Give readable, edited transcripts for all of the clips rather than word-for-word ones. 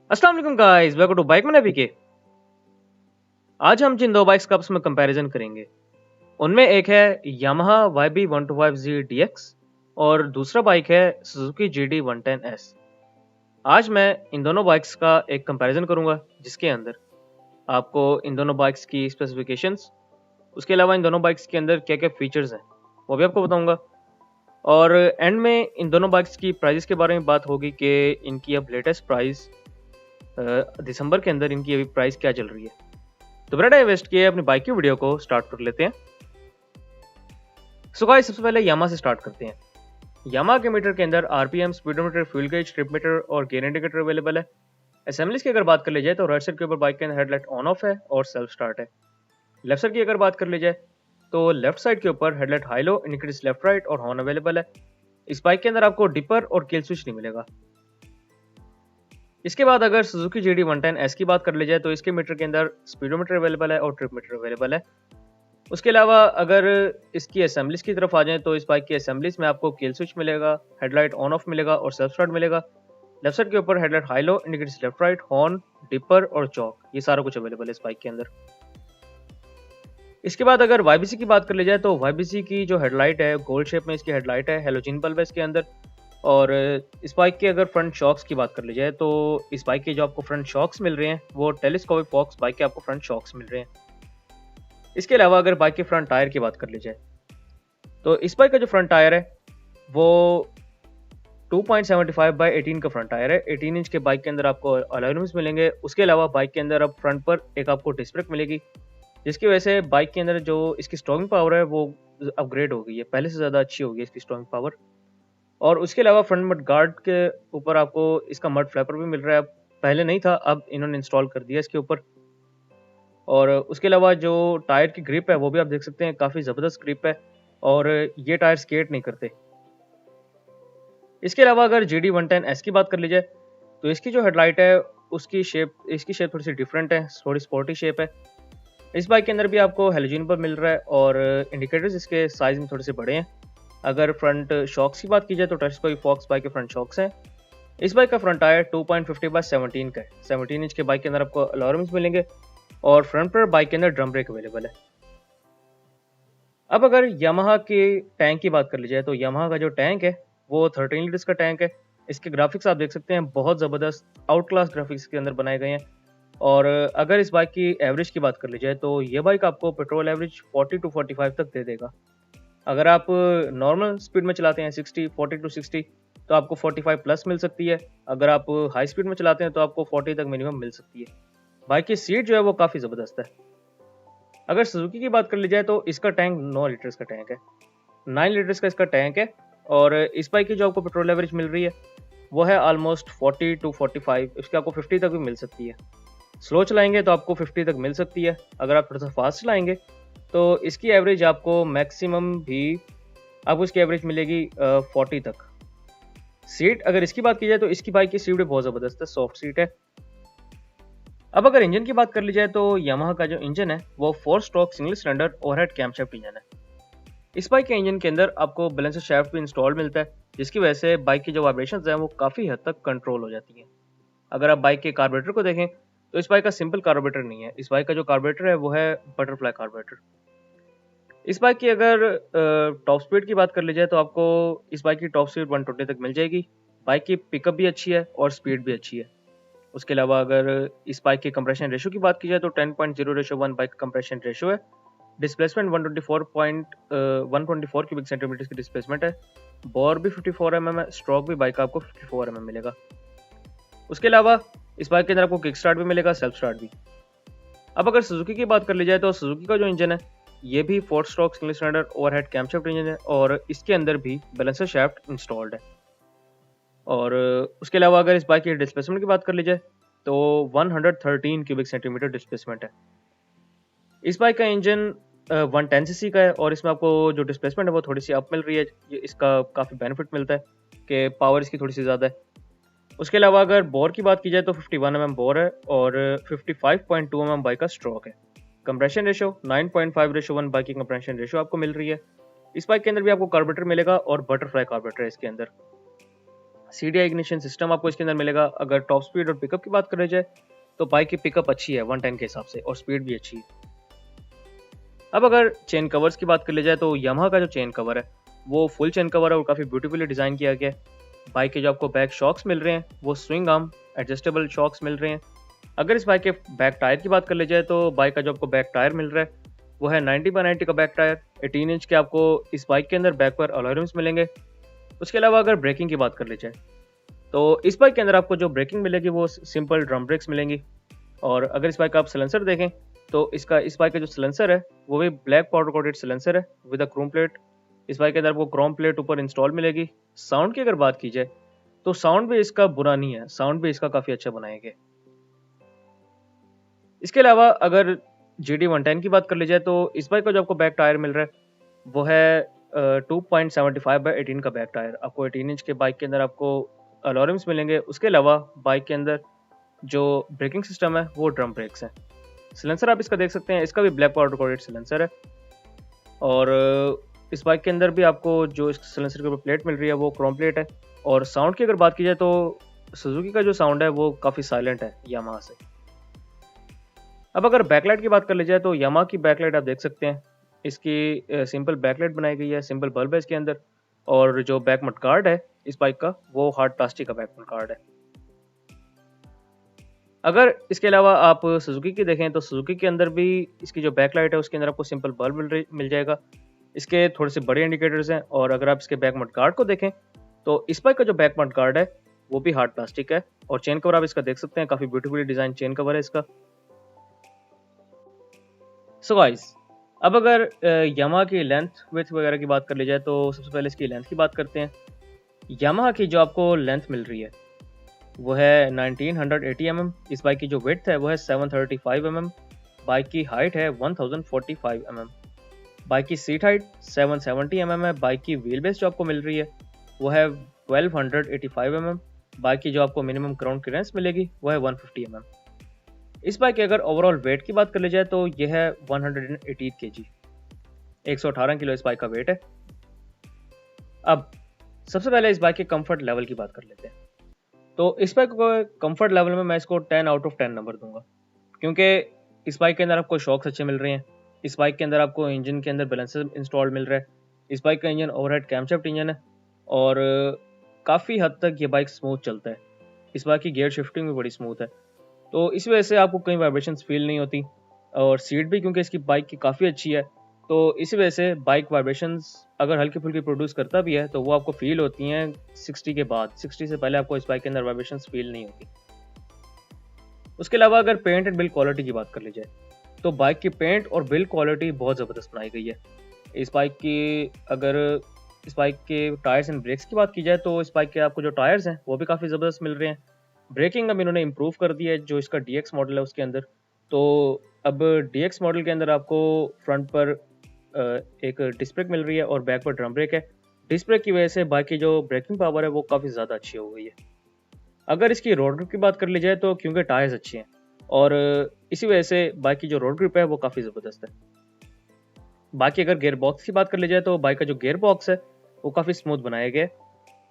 अस्सलाम वालेकुम guys, welcome to Bike Man के। आज हम जिन दो बाइक्स का आपस में कंपैरिजन करेंगे उनमें एक है यामाहा YB125Z DX और दूसरा बाइक है सुजुकी GD110S। आज मैं इन दोनों बाइक्स का एक कंपैरिजन करूंगा जिसके अंदर आपको इन दोनों बाइक्स की स्पेसिफिकेशंस, उसके अलावा इन दोनों बाइक्स के अंदर क्या क्या फीचर्स हैं वो भी आपको बताऊंगा। और एंड में इन दोनों बाइक्स की प्राइस के बारे में बात होगी कि इनकी अब लेटेस्ट प्राइस दिसंबर के अंदर इनकी अभी प्राइस क्या चल रही है। तो बिना टाइम वेस्ट किए अपनी बाइक की वीडियो को स्टार्ट कर लेते हैं। सो गाइस, सबसे पहले यामा से स्टार्ट करते हैं। यामा के मीटर के अंदर RPM, speedometer, fuel gauge, trip meter और गेयर इंडिकेटर अवेलेबल है। असेंबलीज की अगर बात कर ली जाए तो राइट साइड के ऊपर बाइक के अंदर हेडलाइट ऑन ऑफ है और सेल्फ स्टार्ट है। लेफ्ट साइड की अगर बात कर ली जाए तो लेफ्ट साइड के ऊपर headlight high low, indicators left right और हॉर्न अवेलेबल है। इस बाइक के अंदर आपको डिपर और किल स्विच नहीं मिलेगा। इसके बाद अगर सुजुकी GD110S की बात कर ली जाए तो इसके मीटर के अंदर स्पीडोमीटर अवेलेबल है और ट्रिप मीटर अवेलेबल है। उसके अलावा अगर इसकी असेंबलीज की तरफ आ जाएं तो इस बाइक की असेंबलीज में आपको किल स्विच मिलेगा, हेडलाइट ऑन ऑफ मिलेगा और सेल्फ स्टार्ट मिलेगा। लेफ्ट साइड के ऊपर headlight high low, indicators left right, horn, dipper और चौक, ये सारा कुछ अवेलेबल है इस बाइक के अंदर। इसके बाद अगर YBC की बात कर ली जाए तो YBC की जो हेडलाइट है गोल्ड शेप में इसकी हेडलाइट है, हेलोजन बल्ब है इसके अंदर। और इस बाइक के अगर फ्रंट शॉक्स की बात कर ली जाए तो इस बाइक के जो आपको फ्रंट शॉक्स मिल रहे हैं वो टेलीस्कोपिक फॉक्स बाइक के आपको फ्रंट शॉक्स मिल रहे हैं। इसके अलावा अगर बाइक के फ्रंट टायर की बात कर ली जाए तो इस बाइक का जो फ्रंट टायर है वो 2.75 बाई 18 का फ्रंट टायर है। 18 इंच के बाइक के अंदर आपको अलॉय रिम्स मिलेंगे। उसके अलावा बाइक के अंदर अब फ्रंट पर एक आपको डिस्क ब्रेक मिलेगी जिसकी वजह से बाइक के अंदर जो इसकी स्ट्रोइंग पावर है वो अपग्रेड हो गई है, पहले से ज़्यादा अच्छी हो गई है इसकी स्ट्रोइंग पावर। और उसके अलावा फ्रंट मड गार्ड के ऊपर आपको इसका मड फ्लैपर भी मिल रहा है। पहले नहीं था, अब इन्होंने इंस्टॉल कर दिया इसके ऊपर। और उसके अलावा जो टायर की ग्रिप है वो भी आप देख सकते हैं, काफ़ी ज़बरदस्त ग्रिप है और ये टायर स्केट नहीं करते। इसके अलावा अगर GD110S की बात कर ली जाए तो इसकी जो हेडलाइट है इसकी शेप थोड़ी सी डिफरेंट है, थोड़ी स्पोर्टी शेप है। इस बाइक के अंदर भी आपको हेलोजन पर मिल रहा है और इंडिकेटर्स इसके साइज में थोड़े से बड़े हैं। अगर फ्रंट शॉक्स की बात की जाए तो टेलीस्कोपिक फॉक्स बाइक के फ्रंट शॉक्स हैं। इस बाइक का फ्रंट टायर 2.50 बाय 17 का है। 17 इंच के बाइक के अंदर आपको अलॉय रिम्स मिलेंगे और फ्रंट पर बाइक के अंदर ड्रम ब्रेक अवेलेबल है। अब अगर यामाहा के टैंक की बात कर ली जाए तो यामाहा का जो टैंक है वो 13 लीटर्स का टैंक है। इसके ग्राफिक्स आप देख सकते हैं, बहुत ज़बरदस्त आउट क्लास ग्राफिक्स के अंदर बनाए गए हैं। और अगर इस बाइक की एवरेज की बात कर ली जाए तो ये बाइक आपको पेट्रोल एवरेज 40 टू 45 तक दे देगा। अगर आप नॉर्मल स्पीड में चलाते हैं 40 टू 60 तो आपको 45 प्लस मिल सकती है। अगर आप हाई स्पीड में चलाते हैं तो आपको 40 तक मिनिमम मिल सकती है। बाइक की सीट जो है वो काफ़ी ज़बरदस्त है। अगर सुजुकी की बात कर ली जाए तो इसका टैंक 9 लीटर्स का टैंक है, 9 लीटर्स का इसका टैंक है। और इस बाइक की जो आपको पेट्रोल एवरेज मिल रही है वो है ऑलमोस्ट 40 टू 45, इसकी आपको 50 तक भी मिल सकती है। स्लो चलाएंगे तो आपको 50 तक मिल सकती है। अगर आप थोड़ा सा फास्ट चलाएंगे तो इसकी एवरेज आपको मैक्सिमम भी आपको इसकी एवरेज मिलेगी 40 तक। सीट अगर इसकी बात की जाए तो इसकी बाइक की सीट भी बहुत ज़बरदस्त है, सॉफ्ट सीट है। अब अगर इंजन की बात कर ली जाए तो यामाहा का जो इंजन है वो 4 stroke single cylinder overhead camshaft engine है। इस बाइक के इंजन के अंदर आपको बैलेंसर शाफ्ट भी इंस्टॉल मिलता है जिसकी वजह से बाइक की जो वाइब्रेशंस हैं वो काफ़ी हद तक कंट्रोल हो जाती हैं। अगर आप बाइक के कार्बोरेटर को देखें तो इस बाइक का सिंपल कार्बोरेटर नहीं है, इस बाइक का जो कार्बोरेटर है वो है बटरफ्लाई कार्बोरेटर। इस बाइक की अगर टॉप स्पीड की बात कर ली जाए तो आपको इस बाइक की टॉप स्पीड 120 तक मिल जाएगी। बाइक की पिकअप भी अच्छी है और स्पीड भी अच्छी है। उसके अलावा अगर इस बाइक के कंप्रेशन रेशो की बात की जाए तो 10.0:1 बाइक का कंप्रेशन रेशो है। डिस्प्लेसमेंट 124 क्यूबिक सेंटीमीटर की डिस्प्लेसमेंट है। बोर भी 54 mm है, स्ट्रोक भी बाइक का आपको 54 mm मिलेगा। उसके अलावा इस बाइक के अंदर आपको किक स्टार्ट भी मिलेगा, सेल्फ स्टार्ट भी। अब अगर सुजुकी की बात कर ली जाए तो सुजुकी का जो इंजन है ये भी 4 stroke single cylinder overhead camshaft engine है और इसके अंदर भी बैलेंसर शाफ्ट इंस्टॉल्ड है। और उसके अलावा अगर इस बाइक की डिस्प्लेसमेंट की बात कर ली जाए तो 113 क्यूबिक सेंटीमीटर डिस्प्लेसमेंट है। इस बाइक का इंजन 110 सीसी का है और इसमें आपको जो डिस्प्लेसमेंट है वो थोड़ी सी अप मिल रही है। इसका काफ़ी बेनिफिट मिलता है कि पावर इसकी थोड़ी सी ज़्यादा है। उसके अलावा अगर बोर की बात की जाए तो 51 mm बोर है और 55.2 mm बाइक का स्ट्रोक है। कंप्रेशन रेशो 9.5:1 बाइक की कंप्रेशन रेशो आपको मिल रही है। इस बाइक के अंदर भी आपको कार्बोरेटर मिलेगा और बटरफ्लाई कार्बोरेटर है इसके अंदर। CDI इग्निशन सिस्टम आपको इसके अंदर मिलेगा। अगर टॉप स्पीड और पिकअप की बात करी जाए तो बाइक की पिकअप अच्छी है 110 के हिसाब से और स्पीड भी अच्छी है। अब अगर चेन कवर्स की बात कर ली जाए तो यामाहा का जो चेन कवर है वो फुल चेन कवर है और काफ़ी ब्यूटीफुली डिज़ाइन किया गया है। बाइक के जो आपको बैक शॉक्स मिल रहे हैं वो स्विंग आर्म एडजस्टेबल शॉक्स मिल रहे हैं। अगर इस बाइक के बैक टायर की बात कर ली जाए तो बाइक का जो आपको बैक टायर मिल रहा है वो है 90/90 का बैक टायर। 18 इंच के आपको इस बाइक के अंदर बैक पर अलॉय रिम्स मिलेंगे। उसके अलावा अगर ब्रेकिंग की बात कर ली जाए तो इस बाइक के अंदर आपको जो ब्रेकिंग मिलेगी वो सिंपल ड्रम ब्रेक्स मिलेंगी। और अगर इस बाइक का आप सिलेंसर देखें तो इस बाइक का जो सिलेंसर है वो भी ब्लैक पाउडर कोटेड सिलेंसर है विद अ क्रोम प्लेट। इस बाइक के अंदर आपको क्रोम प्लेट ऊपर इंस्टॉल मिलेगी। साउंड की अगर बात की जाए तो साउंड भी इसका बुरा नहीं है, साउंड भी इसका काफ़ी अच्छा बनाया गया। इसके अलावा अगर GT 110 की बात कर ली जाए तो इस बाइक का जो आपको बैक टायर मिल रहा है वो है 2.75/18 का बैक टायर। आपको 18 इंच के बाइक के अंदर आपको अलॉरिम्स मिलेंगे। उसके अलावा बाइक के अंदर जो ब्रेकिंग सिस्टम है वो ड्रम ब्रेक्स हैं। सिलेंसर आप इसका देख सकते हैं, इसका भी ब्लैक पाउडर कोटेड सिलेंसर है। और इस बाइक के अंदर भी आपको जो इस सिलेंसर के ऊपर प्लेट मिल रही है वो क्रोम प्लेट है। और साउंड की अगर बात की जाए तो सुजुकी का जो साउंड है वो काफ़ी साइलेंट है यामाहा से। अब अगर बैकलाइट की बात कर ली जाए तो यामाहा की बैकलाइट आप देख सकते हैं, इसकी सिंपल बैकलाइट बनाई गई है, सिंपल बल्ब है इसके अंदर। और जो बैक मड गार्ड है इस बाइक का वो हार्ड प्लास्टिक का बैक मड गार्ड है। अगर इसके अलावा आप सुजुकी की देखें तो सुजुकी के अंदर भी इसकी जो बैकलाइट है उसके अंदर आपको सिंपल बल्ब मिल जाएगा। इसके थोड़े से बड़े इंडिकेटर्स हैं। और अगर आप इसके बैक मड गार्ड को देखें तो इस बाइक का जो बैक मड गार्ड है वो भी हार्ड प्लास्टिक है। और चेन कवर आप इसका देख सकते हैं, काफ़ी ब्यूटीफुली डिज़ाइन चेन कवर है इसका। सो गाइस, अब अगर यामाहा की लेंथ विड्थ वगैरह की बात कर ली जाए तो सबसे पहले इसकी लेंथ की बात करते हैं। यामाहा की जो आपको लेंथ मिल रही है वो है 1980 mm। इस बाइक की जो विड्थ है वो है 735 mm। बाइक की हाइट है 1045 mm। बाइक की सीट हाइट 770 mm है। बाइक की व्हील बेस जो आपको मिल रही है वो है 1285 mm। बाइक की जो आपको मिनिमम ग्राउंड क्लियरेंस मिलेगी वो है 150 mm। इस बाइक के अगर ओवरऑल वेट की बात कर ली जाए तो यह है 118 kg, 118 किलो इस बाइक का वेट है। अब सबसे पहले इस बाइक के कंफर्ट लेवल की बात कर लेते हैं। तो इस बाइक को कंफर्ट लेवल में मैं इसको 10 आउट ऑफ 10 नंबर दूंगा, क्योंकि इस बाइक के अंदर आपको शॉक्स अच्छे मिल रहे हैं। इस बाइक के अंदर आपको इंजन के अंदर बैलेंसर इंस्टॉल मिल रहा है। इस बाइक का इंजन ओवरहेड कैमशैफ्ट इंजन है और काफ़ी हद तक ये बाइक स्मूथ चलता है। इस बाइक की गियर शिफ्टिंग भी बड़ी स्मूथ है, तो इस वजह से आपको कई वाइब्रेशंस फील नहीं होती। और सीट भी क्योंकि इसकी बाइक की काफ़ी अच्छी है तो इस वजह से बाइक वाइब्रेशंस अगर हल्की फुल्की प्रोड्यूस करता भी है तो वो आपको फील होती हैं 60 के बाद। 60 से पहले आपको इस बाइक के अंदर वाइब्रेशंस फील नहीं होती। उसके अलावा अगर पेंट एंड बिल्ड क्वालिटी की बात कर ली जाए तो बाइक की पेंट और बिल्ड क्वालिटी बहुत ज़बरदस्त बनाई गई है। इस बाइक की अगर इस बाइक के टायर्स एंड ब्रेक्स की बात की जाए तो इस बाइक के आपको जो टायर्स हैं वो भी काफ़ी ज़बरदस्त मिल रहे हैं। ब्रेकिंग अब इन्होंने इम्प्रूव कर दी है जो इसका DX मॉडल है उसके अंदर। तो अब DX मॉडल के अंदर आपको फ्रंट पर एक डिस्क ब्रेक मिल रही है और बैक पर ड्रम ब्रेक है। डिस्क ब्रेक की वजह से बाइक की जो ब्रेकिंग पावर है वो काफ़ी ज़्यादा अच्छी हो गई है। अगर इसकी रोड ग्रिप की बात कर ली जाए तो क्योंकि टायर्स अच्छे हैं और इसी वजह से बाइक की जो रोड ग्रिप है वो काफ़ी ज़बरदस्त है। बाकी अगर गेयर बॉक्स की बात कर ली जाए तो बाइक का जो गेयर बॉक्स है वो काफ़ी स्मूथ बनाया गया है।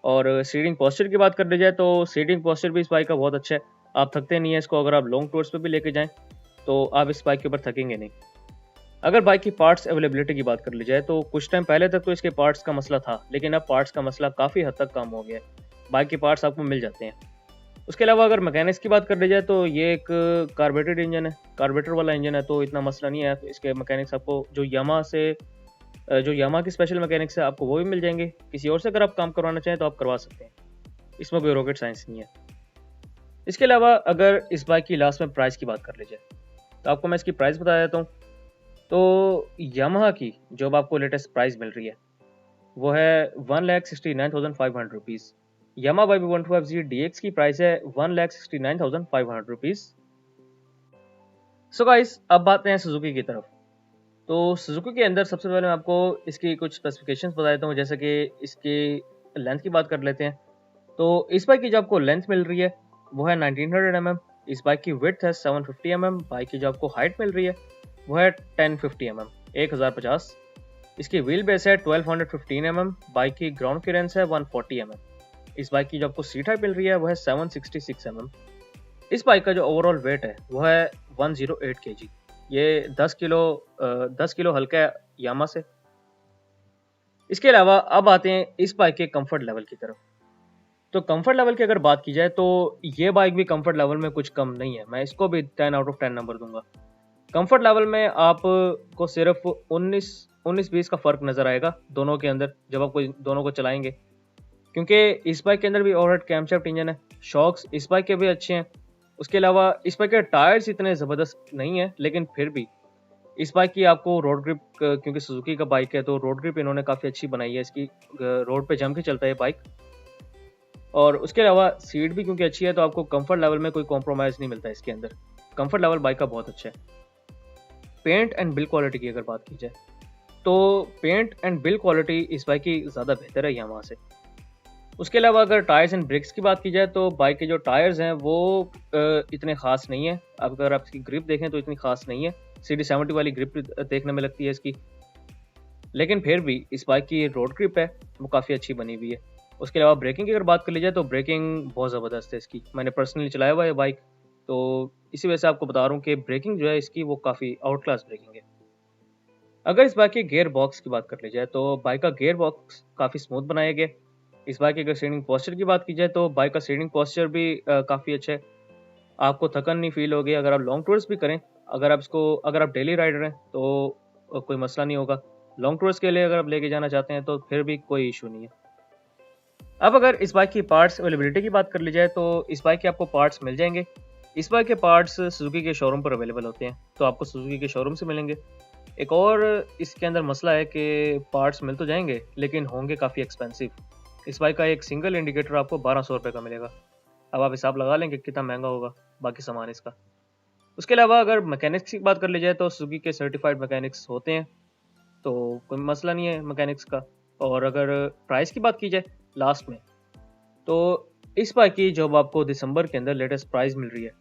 और सीटिंग पोस्चर की बात कर ली जाए तो सीटिंग पोस्चर भी इस बाइक का बहुत अच्छा है। आप थकते नहीं है इसको, अगर आप लॉन्ग टूर्स पे भी लेके जाएं तो आप इस बाइक के ऊपर थकेंगे नहीं। अगर बाइक की पार्ट्स अवेलेबिलिटी की बात कर ली जाए तो कुछ टाइम पहले तक तो इसके पार्ट्स का मसला था, लेकिन अब पार्ट्स का मसला काफ़ी हद तक कम हो गया है। बाइक के पार्ट्स आपको मिल जाते हैं। उसके अलावा अगर मैकेनिक्स की बात कर ली जाए तो ये एक कार्बोरेटेड इंजन है, कार्बोरेटर वाला इंजन है, तो इतना मसला नहीं है। तो इसके मैकेनिक्स आपको जो यामाहा की स्पेशल मैकेनिक्स है आपको वो भी मिल जाएंगे। किसी और से अगर आप काम करवाना चाहें तो आप करवा सकते हैं, इसमें कोई रॉकेट साइंस नहीं है। इसके अलावा अगर इस बाइक की लास्ट में प्राइस की बात कर ली जाए तो आपको मैं इसकी प्राइस बता देता हूँ। तो यामाहा की जो आपको लेटेस्ट प्राइस मिल रही है वो है 1,69,500 रुपीज़। यामाहा YB125Z DX की प्राइस है 1,69,500 रुपीज़। सो गाइस, अब बात हैं सुजुकी की तरफ। तो सुजुकी के अंदर सबसे पहले मैं आपको इसकी कुछ स्पेसिफिकेशंस बता देता हूँ। जैसे कि इसकी लेंथ की बात कर लेते हैं। तो इस बाइक की जो आपको लेंथ मिल रही है वो है 1900 mm। इस बाइक की विड्थ है 750 mm। बाइक की जो आपको हाइट मिल रही है वो है 1050 mm, 1050। इसकी व्हील बेस है 1215 mm। बाइक की ग्राउंड क्लियरेंस है 140 mm। इस बाइक की जो आपको सीट हाइट मिल रही है वो है 766 mm। इस बाइक का जो ओवरऑल वेट है वो है 108 kg। ये 10 किलो हल्का है यामा से। इसके अलावा अब आते हैं इस बाइक के कंफर्ट लेवल की तरफ। तो कंफर्ट लेवल की अगर बात की जाए तो ये बाइक भी कंफर्ट लेवल में कुछ कम नहीं है, मैं इसको भी 10 आउट ऑफ 10 नंबर दूंगा। कंफर्ट लेवल में आपको सिर्फ 19-20 का फर्क नजर आएगा दोनों के अंदर जब आप दोनों को चलाएंगे, क्योंकि इस बाइक के अंदर भी ओवरहेड कैमशाफ्ट इंजन है। शॉक्स इस बाइक के भी अच्छे हैं। उसके अलावा इस बाइक के टायर्स इतने ज़बरदस्त नहीं है, लेकिन फिर भी इस बाइक की आपको रोड ग्रिप, क्योंकि सुजुकी का बाइक है तो रोड ग्रिप इन्होंने काफ़ी अच्छी बनाई है इसकी। रोड पे जम के चलता है बाइक। और उसके अलावा सीट भी क्योंकि अच्छी है तो आपको कंफर्ट लेवल में कोई कॉम्प्रोमाइज़ नहीं मिलता इसके अंदर। कंफर्ट लेवल बाइक का बहुत अच्छा है। पेंट एंड बिल्ड क्वालिटी की अगर बात की जाए तो पेंट एंड बिल्ड क्वालिटी इस बाइक की ज़्यादा बेहतर है यामाहा से। उसके अलावा अगर टायर्स एंड ब्रेक्स की बात की जाए तो बाइक के जो टायर्स हैं वो इतने खास नहीं है। अगर आप इसकी ग्रिप देखें तो इतनी खास नहीं है। CD70 वाली ग्रिप देखने में लगती है इसकी, लेकिन फिर भी इस बाइक की रोड ग्रिप है वो काफ़ी अच्छी बनी हुई है। उसके अलावा ब्रेकिंग की अगर बात कर ली जाए तो ब्रेकिंग बहुत ज़बरदस्त है इसकी। मैंने पर्सनली चलाया हुआ है बाइक, तो इसी वजह से आपको बता रहा हूँ कि ब्रेकिंग जो है इसकी वो काफ़ी आउट क्लास ब्रेकिंग है। अगर इस बाइक के गियर बॉक्स की बात कर ली जाए तो बाइक का गियर बॉक्स काफ़ी स्मूथ बनाया गया। इस बाइक के अगर सीटिंग पोस्चर की बात की जाए तो बाइक का सीटिंग पोस्चर भी काफ़ी अच्छा है। आपको थकन नहीं फील होगी अगर आप लॉन्ग टूर्स भी करें। अगर आप डेली राइडर हैं तो कोई मसला नहीं होगा। लॉन्ग टूर्स के लिए अगर आप लेके जाना चाहते हैं तो फिर भी कोई इशू नहीं है। अब अगर इस बाइक की पार्ट्स अवेलेबिलिटी की बात कर ली जाए तो इस बाइक के आपको पार्ट्स मिल जाएंगे। इस बाइक के पार्ट्स सुजुकी के शोरूम पर अवेलेबल होते हैं, तो आपको सुजुकी के शोरूम से मिलेंगे। एक और इसके अंदर मसला है कि पार्ट्स मिल तो जाएंगे लेकिन होंगे काफ़ी एक्सपेंसिव। इस बाइक का एक सिंगल इंडिकेटर आपको 1200 रुपये का मिलेगा। अब आप हिसाब लगा लेंगे कितना महंगा होगा बाकी सामान इसका। उसके अलावा अगर मैकेनिक्स की बात कर ली जाए तो सुजुकी के सर्टिफाइड मैकेनिक्स होते हैं, तो कोई मसला नहीं है मैकेनिक्स का। और अगर प्राइस की बात की जाए लास्ट में, तो इस बाइक की जो आपको दिसंबर के अंदर लेटेस्ट प्राइस मिल रही है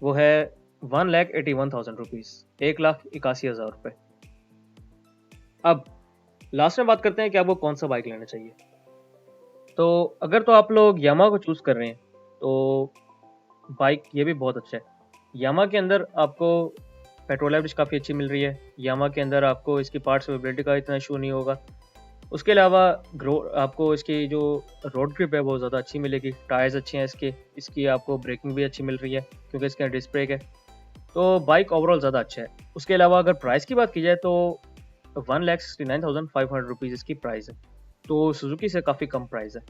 वो है 1,81,000 रुपीज़, 1,81,000 रुपये। अब लास्ट में बात करते हैं कि आपको कौन सा बाइक लेना चाहिए। तो अगर तो आप लोग यामाहा को चूज़ कर रहे हैं तो बाइक ये भी बहुत अच्छा है। यामाहा के अंदर आपको पेट्रोल एवरेज काफ़ी अच्छी मिल रही है। यामाहा के अंदर आपको इसकी पार्ट्स अवेलेबिलिटी का इतना इशू नहीं होगा। उसके अलावा आपको इसकी जो रोड ग्रिप है वो ज़्यादा अच्छी मिलेगी। टायर्स अच्छे हैं इसकी आपको ब्रेकिंग भी अच्छी मिल रही है क्योंकि इसके डिस्क ब्रेक है। तो बाइक ओवरऑल ज़्यादा अच्छा है। उसके अलावा अगर प्राइस की बात की जाए तो 1,69,500 रुपीज़ इसकी प्राइस है, तो सुजुकी से काफ़ी कम प्राइस है।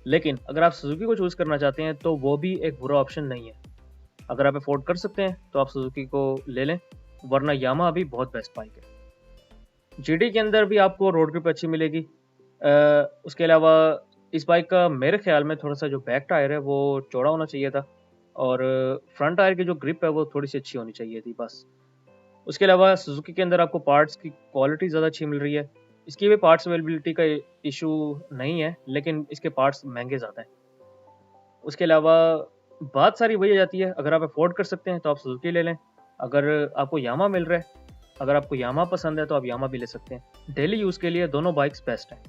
लेकिन अगर आप सुजुकी को चूज़ करना चाहते हैं तो वो भी एक बुरा ऑप्शन नहीं है। अगर आप अफोर्ड कर सकते हैं तो आप सुजुकी को ले लें, वरना यामाहा भी बहुत बेस्ट बाइक है। जीडी के अंदर भी आपको रोड ग्रिप अच्छी मिलेगी। उसके अलावा इस बाइक का मेरे ख्याल में थोड़ा सा जो बैक टायर है वो चौड़ा होना चाहिए था, और फ्रंट टायर की जो ग्रिप है वो थोड़ी सी अच्छी होनी चाहिए थी बस। उसके अलावा सुजुकी के अंदर आपको पार्ट्स की क्वालिटी ज़्यादा अच्छी मिल रही है। इसकी भी पार्ट्स अवेलेबिलिटी का इशू नहीं है, लेकिन इसके पार्ट्स महंगे ज़्यादा हैं। उसके अलावा बात सारी वही आ जाती है, अगर आप अफोर्ड कर सकते हैं तो आप सुजुकी ले लें। अगर आपको यामाहा मिल रहा है, अगर आपको यामाहा पसंद है तो आप यामाहा भी ले सकते हैं। डेली यूज़ के लिए दोनों बाइक्स बेस्ट हैं।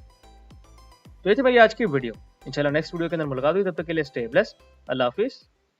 तो ये थी मेरी आज की वीडियो। इंशाल्लाह नेक्स्ट वीडियो के अंदर मुलाकात हुई, तब तक के लिए स्टे ब्लेस्ड। अल्लाह हाफिज़।